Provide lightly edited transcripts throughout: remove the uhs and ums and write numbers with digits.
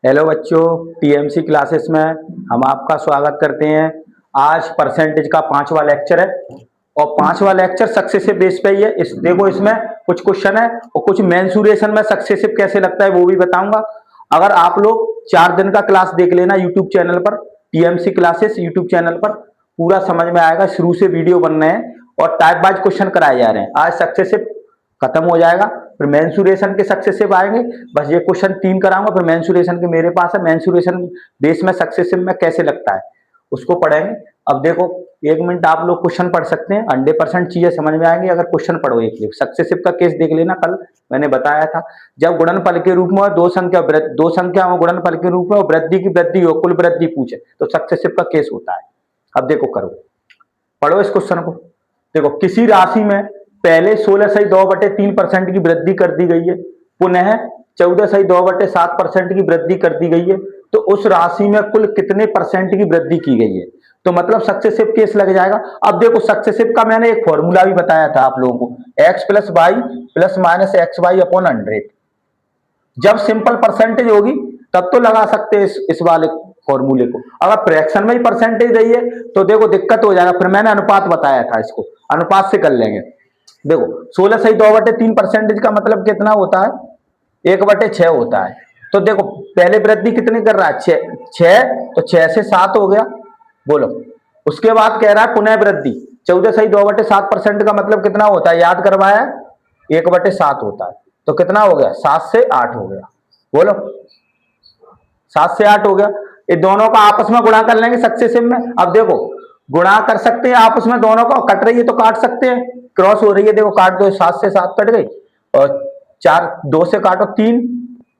Hello बच्चों, TMC classes में हम आपका स्वागत करते हैं। आज परसेंटेज का 5वां लेक्चर है और 5वां लेक्चर सक्सेसिव बेस पे ही है। देखो इसमें कुछ क्वेश्चन है और कुछ मेंसुरेशन में सक्सेसिव कैसे लगता है वो भी बताऊंगा। अगर आप लोग 4 दिन का क्लास देख लेना यूट्यूब चैनल पर, टीएमसी क्लासेस यूट्यूब चैनल पर, पूरा समझ में आएगा। शुरू से वीडियो बन रहे हैं और टाइप वाइज क्वेश्चन कराए जा रहे हैं। आज सक्सेसिव खत्म हो जाएगा, फिर मेंसुरेशन के सक्सेसिव आएंगे। बस ये क्वेश्चन 3 कराऊंगा, फिर मेंसुरेशन के मेरे पास है। मेंसुरेशन बेस में सक्सेसिव में कैसे लगता है उसको पढ़ेंगे। अब देखो 1 मिनट आप लोग क्वेश्चन पढ़ सकते हैं, 100% चीजें समझ में आएंगी अगर क्वेश्चन पढ़ो। एक सक्सेसिव का केस देख लेना, कल मैंने बताया था। जब गुणनफल के रूप में दो संख्या में गुणनफल के रूप में वृद्धि की वृद्धि हो, कुल वृद्धि पूछे तो सक्सेसिव का केस होता है। अब देखो करो, पढ़ो इस क्वेश्चन को। देखो किसी राशि में पहले 16.2/3% की वृद्धि कर दी गई है, पुनः 14.2/7% की वृद्धि कर दी गई है, तो उस राशि में कुल कितने परसेंट की वृद्धि की गई है? तो मतलब सक्सेसिव केस लग जाएगा। अब देखो सक्सेसिव का मैंने एक फॉर्मूला भी बताया था आप लोगों को, x plus Y plus minus X Y upon 100। जब सिंपल परसेंटेज होगी तब तो लगा सकते हैं इस वाले फॉर्मूले को। अगर फ्रैक्शन में ही परसेंटेज रही है तो देखो दिक्कत हो जाएगा। फिर मैंने अनुपात बताया था, इसको अनुपात से कर लेंगे। देखो 16.2/3% का मतलब कितना होता है? 1/6 होता है। तो देखो पहले वृद्धि कितनी कर रहा है? 6, तो 6 से 7 हो गया। बोलो, उसके बाद कह रहा है पुनः वृद्धि 14.2/7% का मतलब कितना होता है? याद करवाया, 1/7 होता है। तो कितना हो गया? 7 से 8 हो गया। बोलो, 7 से 8 हो गया। ये दोनों का आपस में गुणा कर लेंगे सक्सेसिव में। अब देखो गुणा कर सकते हैं आपस में, दोनों को कट रही है तो काट सकते हैं, क्रॉस हो रही है, देखो काट दो, 7 से 7 कट गई और 4, 2 से काटो 3,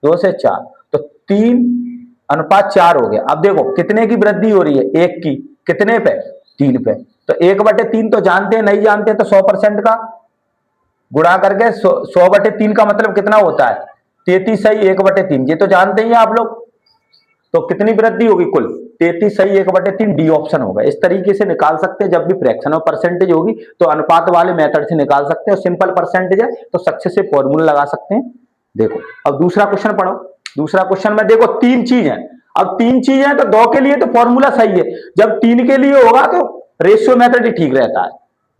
2 से 4, तो 3:4 हो गया। अब देखो कितने की वृद्धि हो रही है? 1 की। कितने पे? 3 पे। तो 1/3 तो जानते हैं, नहीं जानते हैं तो 100% का गुणा करके 100/3 का मतलब कितना होता है? 33 सही 1/3। ये तो जानते ही आप लोग। तो कितनी वृद्धि होगी? कुल 33 सही 1/3, डी ऑप्शन होगा। इस तरीके से निकाल सकते हैं। जब भी फ्रैक्शन और परसेंटेज होगी तो अनुपात वाले मेथड से निकाल सकते हैं, और सिंपल परसेंटेज है तो सक्सेसिव फॉर्मूला लगा सकते हैं। देखो अब दूसरा क्वेश्चन पढ़ो। दूसरा क्वेश्चन में देखो 3 चीज है। अब 3 चीज है तो 2 के लिए तो फॉर्मूला सही है, जब 3 के लिए होगा तो रेशियो मेथड ही ठीक रहता है।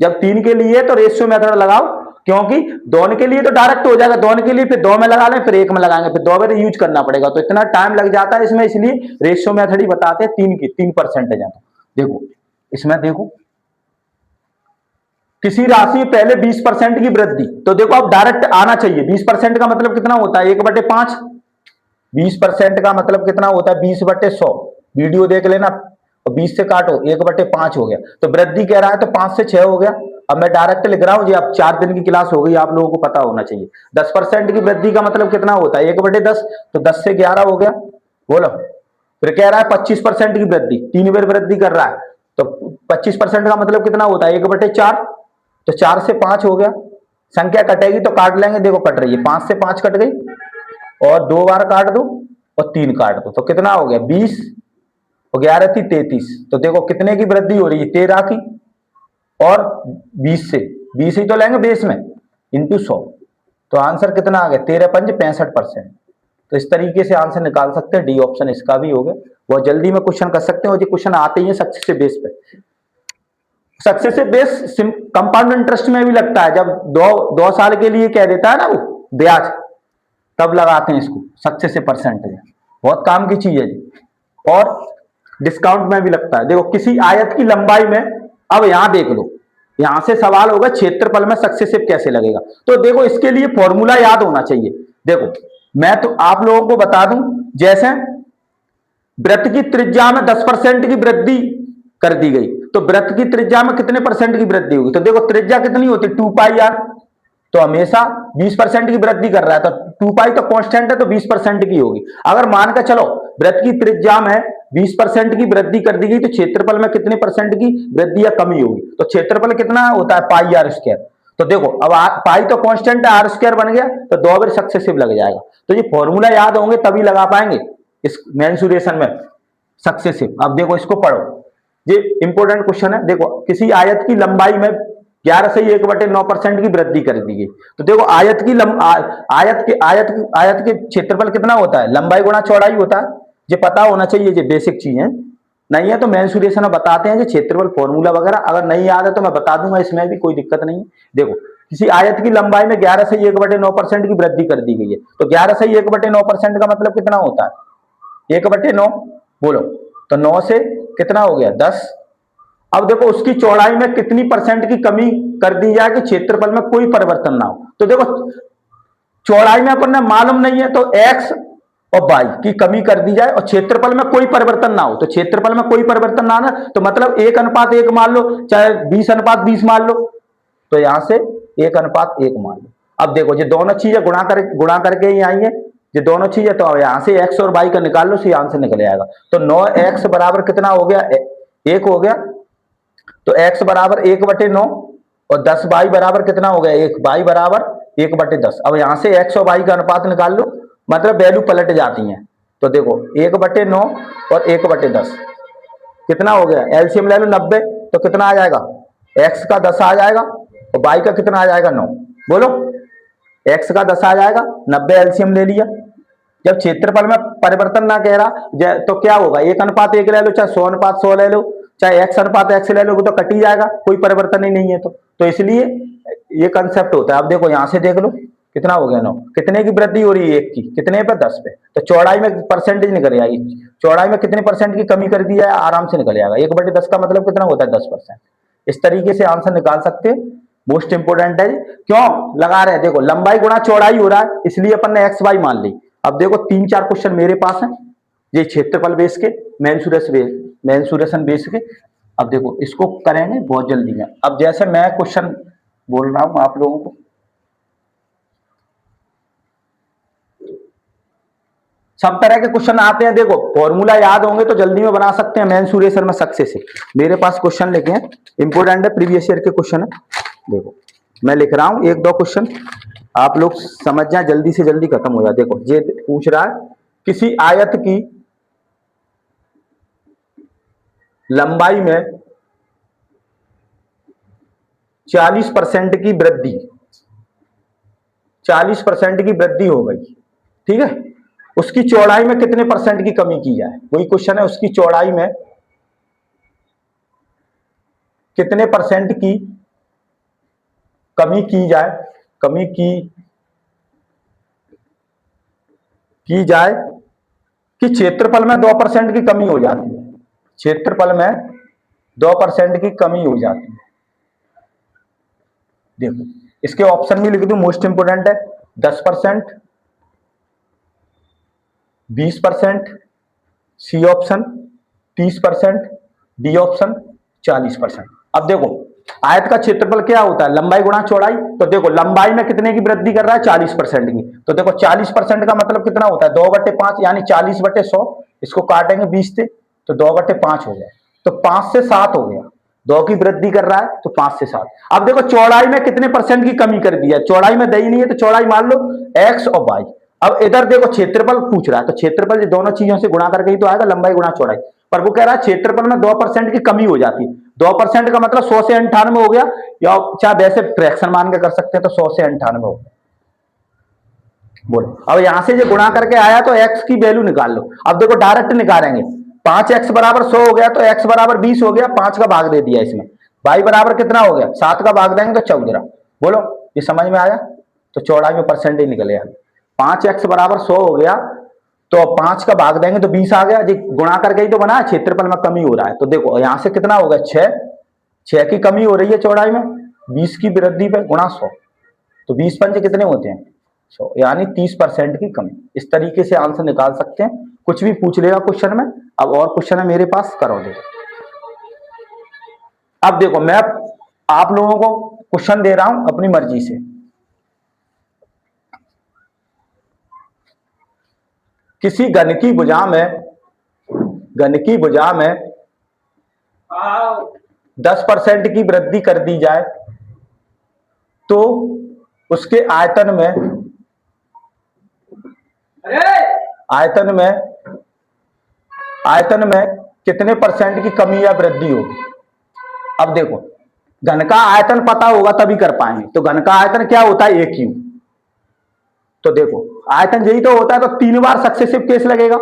जब 3 के लिए तो रेशियो मेथड लगाओ, क्योंकि दोनों के लिए तो डायरेक्ट हो जाएगा। दोनों के लिए फिर 2 में लगा लें, फिर 1 में लगाएंगे, फिर 2 में यूज करना पड़ेगा, तो इतना टाइम लग जाता है इसमें। इसलिए रेशियो मेथड ही बताते हैं। 3% है। देखो इसमें देखो किसी राशि में पहले 20% की वृद्धि, तो देखो अब डायरेक्ट आना चाहिए। 20% का मतलब कितना होता है? 1/5। 20% का मतलब कितना होता है? 20/100। वीडियो देख लेना और 20 से काटो, 1/5 हो गया। तो वृद्धि कह रहा है तो 5 से 6 हो गया। अब मैं डायरेक्ट लिख रहा हूं जी। अब 4 दिन की क्लास हो गई, आप लोगों को पता होना चाहिए। 10% की वृद्धि का मतलब कितना होता है? 1/10, तो 10 से 11 हो गया। बोलो, फिर कह रहा है 25% की वृद्धि, 3 बार वृद्धि कर रहा है, तो 25% का मतलब कितना होता है? 1/4, तो 4 से 5 हो गया। संख्या कटेगी तो काट लेंगे। देखो कट रही है, 5 से 5 कट गई और 2 बार काट दो और 3 काट दो, तो कितना हो गया? 20 और 11 थी 33। तो देखो कितने की वृद्धि हो रही है? 13 की, और 20 से 20 ही तो लेंगे बेस में, इंटू 100। तो आंसर कितना आ गया? 13×5 65%। तो इस तरीके से आंसर निकाल सकते हैं। डी ऑप्शन इसका भी हो गया। बहुत जल्दी में क्वेश्चन कर सकते हैं और ये क्वेश्चन आते ही है सक्सेसिव बेस पे। सक्सेसिव बेस कंपाउंड इंटरेस्ट में भी लगता है। जब 2 साल के लिए कह देता है ना वो ब्याज, तब लगाते हैं इसको सक्सेसिव परसेंटेज। बहुत काम की चीज है जी। और डिस्काउंट में भी लगता है। देखो किसी आयत की लंबाई में, अब यहां देख लो, यहां से सवाल होगा क्षेत्रफल में सक्सेसिव कैसे लगेगा। तो देखो इसके लिए फॉर्मूला याद होना चाहिए। देखो मैं तो आप लोगों को बता दूं, जैसे वृत्त की त्रिज्या में 10% की वृद्धि कर दी गई, तो वृत्त की त्रिज्या में कितने परसेंट की वृद्धि होगी? तो देखो त्रिज्या कितनी होती है? 2πr, तो हमेशा 20% की वृद्धि कर रहा है, तो 2π तो कांस्टेंट है, तो 20% की होगी। अगर मान के चलो वृत्त की त्रिज्या में 20% की वृद्धि कर दी गई, तो क्षेत्रफल में कितने परसेंट की वृद्धि या कमी होगी? तो क्षेत्रफल कितना होता है? πr²। तो देखो अब पाई तो कांस्टेंट है, r² बन गया, तो 2 बार सक्सेसिव लग जाएगा। तो ये फॉर्मूला याद होंगे तभी लगा पाएंगे इस मेंसुरेशन में सक्सेसिव। अब देखो इसको पढ़ो, ये इंपॉर्टेंट क्वेश्चन है। देखो किसी आयत की लंबाई में 11 से 1/9% की वृद्धि कर दी गई। तो देखो आयत के क्षेत्रफल कितना होता है, लंबाई गुणा चौड़ाई होता है। ये पता होना चाहिए, ये बेसिक चीज है। नहीं है तो मेंसुरेशन में बताते हैं, जो क्षेत्रफल फॉर्मूला वगैरह अगर नहीं याद है तो मैं बता दूंगा, इसमें भी कोई दिक्कत नहीं है। देखो किसी आयत की लंबाई में 11 से 1/9% की वृद्धि कर दी गई है, तो 11 से 1/9% का मतलब कितना होता है, 1/9। बोलो तो 9 से कितना हो गया, 10। अब देखो उसकी चौड़ाई में कितनी परसेंट की कमी कर दी जाए कि क्षेत्रफल में कोई परिवर्तन ना हो। तो देखो चौड़ाई में अपन ने मालूम नहीं है, तो x और y की कमी कर दी जाए और क्षेत्रफल में कोई परिवर्तन ना हो। तो क्षेत्रफल में कोई परिवर्तन ना आना तो मतलब 1:1 मान लो, चाहे 20:20 मान लो, तो यहां से 1:1 मान लो। अब देखो ये दोनों चीजें गुणा करके ही आई है, ये दोनों चीजें, तो अब यहां से x और y का निकाल लो, सी आंसर निकल आएगा। तो 9x बराबर कितना हो गया, 1 हो गया। तो x बराबर 1/9 और 10y बराबर कितना हो गया, 1। y बराबर 1/10। अब यहां से x और y का अनुपात निकाल लो, मतलब वैल्यू पलट जाती है। तो देखो 1/9 और 1/10 कितना हो गया, एलसीएम ले लो 90, तो कितना आ जाएगा, x का 10 आ जाएगा और y का कितना आ जाएगा, 9। बोलो x का 10 आ जाएगा, 90 एलसीएम ले लिया। जब क्षेत्रफल में परिवर्तन ना कह रहा तो क्या होगा, 1:1 ले लो, चाहे 100:100 ले लो, चाहे x:x ले लो, वो तो कट ही जाएगा, कोई परिवर्तन ही नहीं है। तो इसलिए ये कंसेप्ट होता है। अब देखो यहां से देख लो कितना हो गया, 9। कितने की वृद्धि हो रही है, 1 की, कितने पे, 10 पे। तो चौड़ाई में परसेंटेज निकल आएगी, चौड़ाई में कितने परसेंट की कमी कर दी जाए, आराम से निकल आएगा। 1/10 का मतलब कितना होता है, 10%। इस तरीके से आंसर निकाल सकते हैं। मोस्ट इंपोर्टेंट है, क्यों लगा रहे हैं, देखो लंबाई गुणा चौड़ाई हो रहा है, इसलिए अपन ने एक्स वाई मान ली। अब देखो 3-4 क्वेश्चन मेरे पास हैं, ये क्षेत्रफल बेस के, मेंसुरेशन बेस के। अब देखो इसको करेंगे बहुत जल्दी में। अब जैसे मैं क्वेश्चन बोल रहा हूं आप लोगों को, सब तरह के क्वेश्चन आते हैं। देखो फॉर्मूला याद होंगे तो जल्दी में बना सकते हैं, मेंसुरेशन में सक्सेस है। मेरे पास क्वेश्चन लिखे हैं, इंपोर्टेंट है, प्रीवियस ईयर के क्वेश्चन है। देखो मैं लिख रहा हूं 1-2 क्वेश्चन, आप लोग समझ जाए, जल्दी से जल्दी खत्म हो जाए। देखो ये पूछ रहा है, किसी आयत की लंबाई में 40% की वृद्धि, 40% की वृद्धि हो गई, ठीक है। उसकी चौड़ाई में कितने परसेंट की कमी की जाए, वही क्वेश्चन है। उसकी चौड़ाई में कितने परसेंट की कमी की जाए, कमी की जाए कि क्षेत्रफल में 2% की कमी हो जाती है, क्षेत्रफल में 2% की कमी हो जाती है। देखो इसके ऑप्शन भी लिख दूं, मोस्ट इंपोर्टेंट है, 10%, 20%, सी ऑप्शन 30%, डी ऑप्शन 40%। अब देखो आयत का क्षेत्रफल क्या होता है, लंबाई गुणा चौड़ाई। तो देखो लंबाई में कितने की वृद्धि कर रहा है, 40% की। तो देखो 40% का मतलब कितना होता है, 2/5, यानी 40/100। इसको काटेंगे 20 से, तो 2/5 हो जाए, तो 5 से 7 हो गया। 2 की वृद्धि कर रहा है तो 5 से 7। अब देखो चौड़ाई में कितने परसेंट की कमी कर दी है, चौड़ाई में दही नहीं है, तो चौड़ाई मान लो x और y। अब इधर देखो क्षेत्रफल पूछ रहा है, तो क्षेत्रफल दोनों चीजों से गुणा करके ही तो आएगा, लंबाई गुणा चौड़ाई। पर वो कह रहा है क्षेत्रफल में 2% की कमी हो जाती है। 2% का मतलब 100 से 98 हो गया, या चाहे वैसे फ्रैक्शन मान के कर सकते हैं, तो 100 से 98 हो गया। बोलो अब यहां से जो गुणा करके आया तो x की वैल्यू निकाल लो। अब देखो डायरेक्ट निकालेंगे, 5x बराबर 100 हो गया, तो x बराबर 20 हो गया, 5 का भाग दे दिया इसमें। y बराबर कितना हो गया, 7 का भाग देंगे तो 14। बोलो ये समझ में आया, तो चौड़ाई में परसेंटेज निकल गया। 5x बराबर 100 हो गया, तो 5 का भाग देंगे तो 20 आ गया जी, गुणा करके ही तो बना, क्षेत्रफल में कमी हो रहा है। तो देखो यहां से कितना होगा, 6 की कमी हो रही है चौड़ाई में, 20 की वृद्धि पे गुणा 100, तो 20×5 कितने होते हैं, 100, यानी 30% की कमी। इस तरीके से आंसर निकाल सकते हैं। कुछ भी पूछ लेगा क्वेश्चन में। अब और क्वेश्चन है मेरे पास, करो देखो। अब देखो मैं आप लोगों को क्वेश्चन दे रहा हूं अपनी मर्जी से। किसी घन की भुजा में 10% की वृद्धि कर दी जाए तो उसके आयतन में कितने परसेंट की कमी या वृद्धि होगी। अब देखो घन का आयतन पता होगा तभी कर पाएंगे। तो घन का आयतन क्या होता है, ए क्यू। तो देखो आयतन यही तो होता है, तो 3 बार सक्सेसिव केस लगेगा।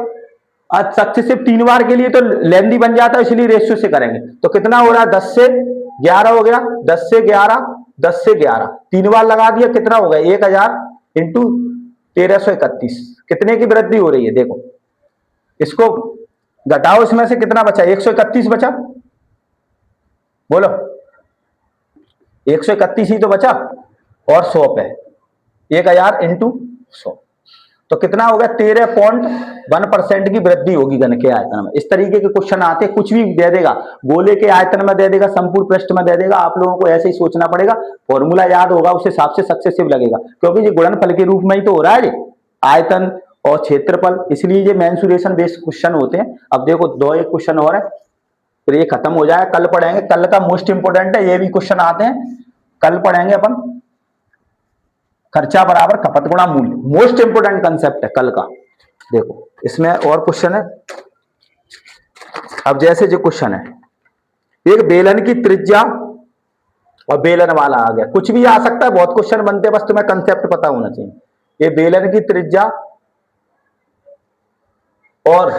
आज सक्सेसिव 3 बार के लिए तो लेंदी बन जाता है, इसलिए रेशियो से करेंगे। तो कितना हो रहा है, 10 से 11 हो गया, 10 से 11, 10 से 11, 3 बार लगा दिया, कितना हो गया 1000 इंटू 1331। कितने की वृद्धि हो रही है, देखो इसको घटाओ, इसमें से कितना बचा, 131 बचा। बोलो 131 ही तो बचा, और 100 पे 1000 इंटू 100, तो कितना हो गया 13.1% की वृद्धि होगी घन के आयतन में। इस तरीके के क्वेश्चन आते हैं, कुछ भी दे देगा, गोले के आयतन में दे देगा, संपूर्ण पृष्ठ में दे देगा, आप लोगों को ऐसे ही सोचना पड़ेगा, फॉर्मूला याद होगा, उस हिसाब से सक्सेसिव लगेगा, क्योंकि ये गुणनफल के रूप में ही तो हो रहा है, आयतन और क्षेत्रफल, इसलिए ये मेंसुरेशन बेस्ड क्वेश्चन होते हैं। अब देखो 2 एक क्वेश्चन और है, फिर ये खत्म हो जाए, कल पढ़ेंगे, कल का मोस्ट इंपोर्टेंट है, ये भी क्वेश्चन आते हैं, कल पढ़ेंगे अपन। खर्चा बराबर खपत गुणा मूल्य, मोस्ट इंपोर्टेंट कंसेप्ट है कल का। देखो इसमें और क्वेश्चन है। अब जैसे जो क्वेश्चन है, एक बेलन की त्रिज्या और बेलन वाला आ गया, कुछ भी आ सकता है, बहुत क्वेश्चन बनते हैं, बस तुम्हें कंसेप्ट पता होना चाहिए। ये बेलन की त्रिज्या और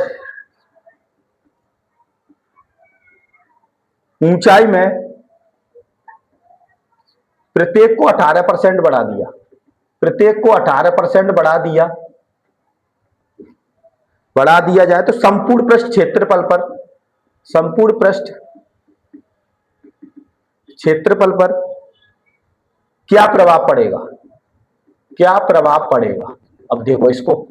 ऊंचाई में प्रत्येक को 18% बढ़ा दिया, प्रत्येक को 18% बढ़ा दिया जाए तो संपूर्ण पृष्ठ क्षेत्रफल पर, संपूर्ण पृष्ठ क्षेत्रफल पर क्या प्रभाव पड़ेगा, क्या प्रभाव पड़ेगा। अब देखो इसको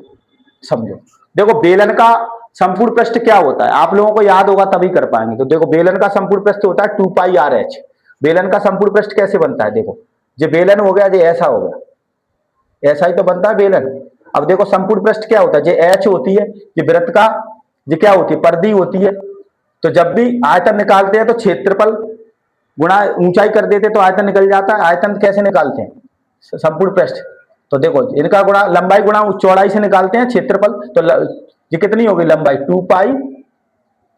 समझो, देखो बेलन का संपूर्ण पृष्ठ क्या होता है, आप लोगों को याद होगा तभी कर पाएंगे। तो देखो बेलन का संपूर्ण पृष्ठ होता है 2 पाई आर एच। बेलन का संपूर्ण पृष्ठ कैसे बनता है, देखो जो बेलन हो गया, जो ऐसा हो गया, ऐसा ही तो बनता है बेलन। अब देखो संपूर्ण पृष्ठ क्या होता है, जो एच होती है, ये वृत्त का जो क्या होती है, परिधि होती है। तो जब भी आयतन निकालते हैं तो क्षेत्रफल गुणा ऊंचाई कर देते तो आयतन निकल जाता है। आयतन कैसे निकालते हैं, संपूर्ण पृष्ठ, तो देखो इनका गुणा लंबाई गुणा चौड़ाई से निकालते हैं क्षेत्रफल। तो ये कितनी होगी लंबाई, 2 पाई,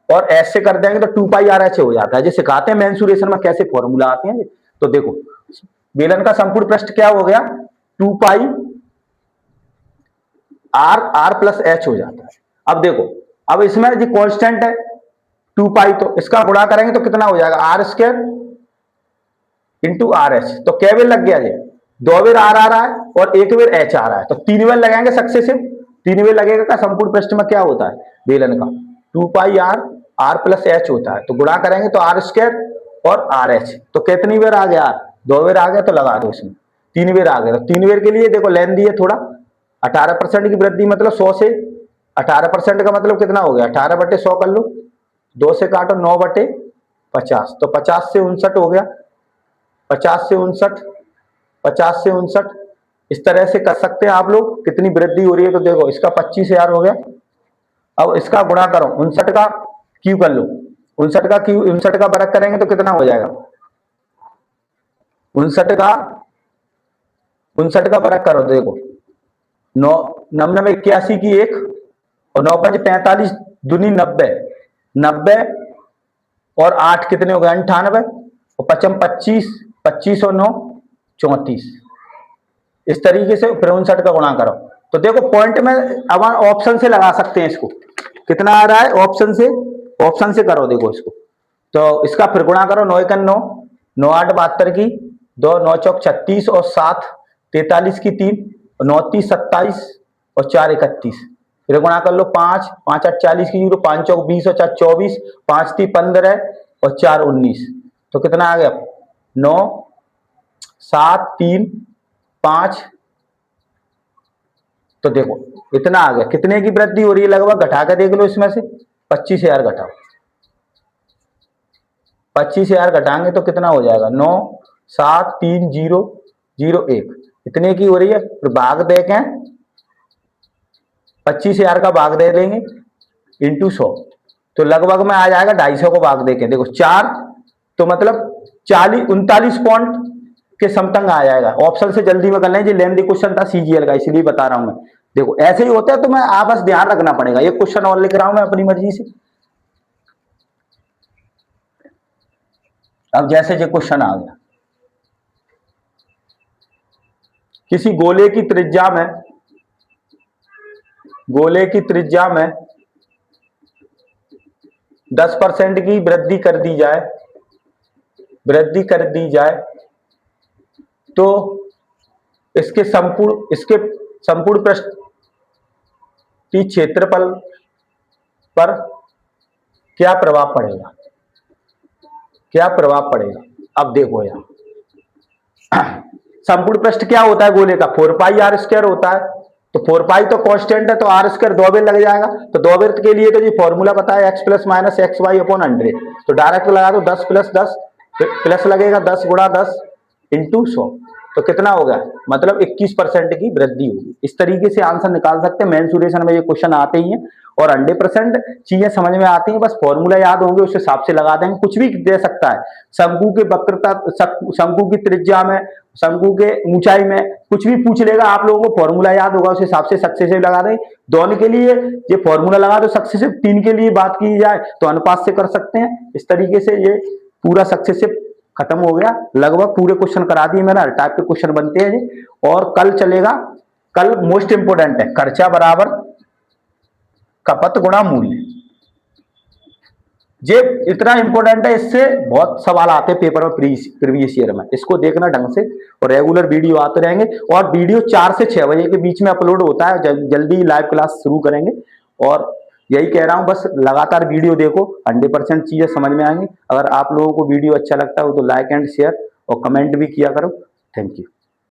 और एस से कर देंगे तो 2 पाई आर एच हो जाता है। जो सिखाते हैं मेंसुरेशन में कैसे फॉर्मूला आते हैं। तो देखो बेलन का संपूर्ण पृष्ठ क्या हो गया, 2 पाई आर प्लस एच हो जाता है। अब देखो, अब इसमें जो कांस्टेंट है 2 पाई, तो इसका गुणा करेंगे तो कितना हो जाएगा, R square into R H. तो क्या बेर लग गया, 2 बेर आर आ रहा है और 1 बेर एच आ रहा है, तो 3 बेर लगाएंगे सक्सेसिव, 3 बेर लगेगा का संपूर्ण पृष्ठ में क्या होता है बेलन का, 2 पाई आर प्लस एच होता है। तो गुणा करेंगे तो आर स्क्वायर और आर एच, तो कितनी बेर आ गया, 2 बेर आ गया, तो लगा दो इसमें 3 बेर आ गया। तो 3 बेर के लिए देखो लेन दी है थोड़ा, 18% की वृद्धि, मतलब 100 से 18% का मतलब कितना हो गया, 18/100 कर लो, 2 से काटो 9/50, तो 50 से 59 हो गया, 50 से 59, 50 से 59, इस तरह से कर सकते हैं आप लोग। कितनी वृद्धि हो रही है, तो देखो इसका 25,000 हो गया। अब इसका गुणा करो 59 का क्यू कर लो, 59 का क्यू, 59 का वर्ग करेंगे तो कितना हो जाएगा, 59 का वर्ग करो, देखो 9 99 81 की 1 और 9 5 45 दूनी 90, 90 और 8 कितने हो गए 98, और 55 25, 25 और 9 34, इस तरीके से फिर 59 का गुणा करो। तो देखो पॉइंट में अब ऑप्शन से लगा सकते हैं इसको, कितना आ रहा है ऑप्शन से, ऑप्शन से करो देखो इसको। तो इसका फिर गुणा करो, 9 1 9, 9 8 72 की 2, 9 चौक 36 और 7 43 की 3, 9 30 27 और 4 31, फिर गुणा कर लो 5 5 8 40 की 0, 5 चौक 20 और 4 24, 5 3 15 और 4 19, तो कितना आ गया 9 7 3 5, तो देखो इतना आ गया। कितने की वृद्धि हो रही है, लगभग घटा के देख लो, इसमें से 25,000 घटाओ, 25,000 घटाएंगे तो कितना हो जाएगा 9 7 3 0 0 1, इतने की हो रही है। फिर भाग देखें, 25,000 का भाग दे देंगे इंटू 100, तो लगभग में आ जाएगा 250 को भाग देखें, देखो 4, तो मतलब 39 पॉइंट के समतंग आ जाएगा। ऑप्शन से जल्दी में कर लें, लेंदी क्वेश्चन था सीजीएल का, इसलिए बता रहा हूं मैं। देखो ऐसे ही होता है, तो मैं आप बस ध्यान रखना पड़ेगा। ये क्वेश्चन और लिख रहा हूं मैं अपनी मर्जी से। अब जैसे ये क्वेश्चन आ गया, किसी गोले की त्रिज्या में, गोले की त्रिज्या में 10% की वृद्धि कर दी जाए, वृद्धि कर दी जाए तो इसके संपूर्ण पृष्ठ की क्षेत्रफल पर क्या प्रभाव पड़ेगा, क्या प्रभाव पड़ेगा। अब देखो यार, संपूर्ण पृष्ठ क्या होता है गोले का, 4πr² होता है, तो 4π तो कांस्टेंट है, तो r² 2 बार लग जाएगा। तो 2 वृत्त के लिए तो ये फॉर्मूला पता है, x plus minus X Y upon 100, तो डायरेक्ट लगा दो 10 प्लस 10, प्लस लगेगा 10 गुणा 10 इंटू 100, तो कितना हो गया, मतलब 21% की वृद्धि होगी। इस तरीके से आंसर निकाल सकते हैं, मेंसुरेशन में ये क्वेश्चन आते ही हैं और 100% चीजें समझ में आती हैं, बस फॉर्मूला याद होंगे उस हिसाब से लगा देंगे, कुछ भी दे सकता है। शंकु के वक्रता, शंकु की त्रिज्या में, शंकु के ऊंचाई में कुछ भी पूछ लेगा, आप लोगों को फॉर्मूला याद होगा उस हिसाब से सक्सेसिव लगा दें। दोनों के लिए ये फॉर्मूला लगा दो सक्सेसिव, 3 के लिए बात की जाए तो अनुपात से कर सकते हैं। इस तरीके से ये पूरा सक्सेसिव खत्म हो गया, लगभग पूरे क्वेश्चन करा दिए मैंने, हर टाइप के क्वेश्चन बनते हैं जी। और कल चलेगा, कल मोस्ट इंपोर्टेंट है, खर्चा बराबर खपत गुणा मूल्य। ये इतना इंपॉर्टेंट है, इससे बहुत सवाल आते हैं पेपर में प्रीवियस ईयर में, इसको देखना ढंग से, और रेगुलर वीडियो आते रहेंगे। और वीडियो 4 से 6 बजे के बीच में अपलोड होता है, जल्दी लाइव क्लास शुरू करेंगे। और यही कह रहा हूं, बस लगातार वीडियो देखो, 100% चीजें समझ में आएंगी। अगर आप लोगों को वीडियो अच्छा लगता हो तो लाइक एंड शेयर और कमेंट भी किया करो। Thank you.